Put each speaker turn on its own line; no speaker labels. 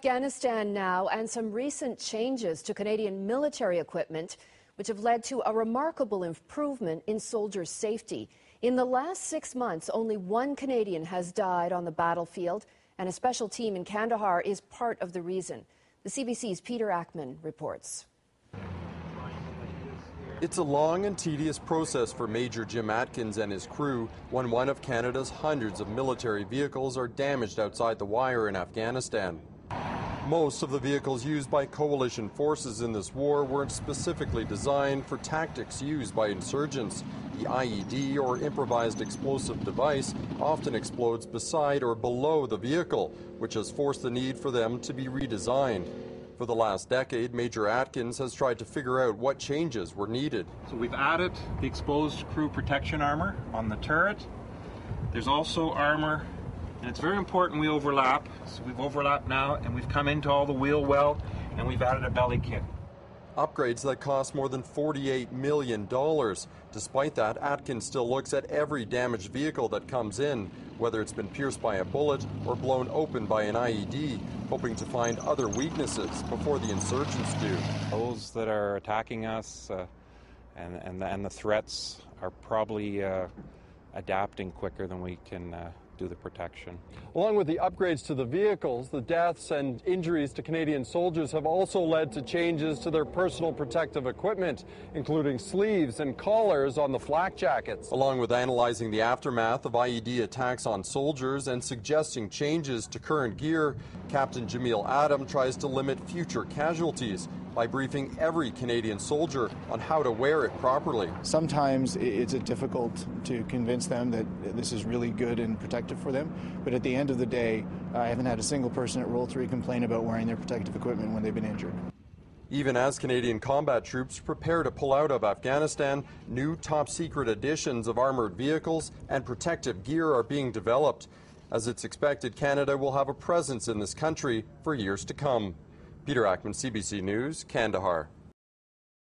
Afghanistan now, and some recent changes to Canadian military equipment, which have led to a remarkable improvement in soldiers' safety. In the last 6 months, only one Canadian has died on the battlefield, and a special team in Kandahar is part of the reason. The CBC's Peter Ackman reports.
It's a long and tedious process for Major Jim Atkins and his crew when one of Canada's hundreds of military vehicles are damaged outside the wire in Afghanistan. Most of the vehicles used by coalition forces in this war weren't specifically designed for tactics used by insurgents. The IED, or improvised explosive device, often explodes beside or below the vehicle, which has forced the need for them to be redesigned. For the last decade, Major Atkins has tried to figure out what changes were needed.
So we've added the exposed crew protection armor on the turret. There's also armor, and it's very important we overlap. So we've overlapped now, and we've come into all the wheel well, and we've added a belly kit.
Upgrades that cost more than $48 million. Despite that, Atkins still looks at every damaged vehicle that comes in, whether it's been pierced by a bullet or blown open by an IED, hoping to find other weaknesses before the insurgents do.
Those that are attacking us and the threats are probably adapting quicker than we can do the protection.
Along with the upgrades to the vehicles, the deaths and injuries to Canadian soldiers have also led to changes to their personal protective equipment, including sleeves and collars on the flak jackets. Along with analyzing the aftermath of IED attacks on soldiers and suggesting changes to current gear, Captain Jamil Adam tries to limit future casualties by briefing every Canadian soldier on how to wear it properly.
Sometimes it's difficult to convince them that this is really good and protective for them, but at the end of the day, I haven't had a single person at Roll 3 complain about wearing their protective equipment when they've been injured.
Even as Canadian combat troops prepare to pull out of Afghanistan, new top-secret additions of armored vehicles and protective gear are being developed. As it's expected, Canada will have a presence in this country for years to come. Peter Ackman, CBC News, Kandahar.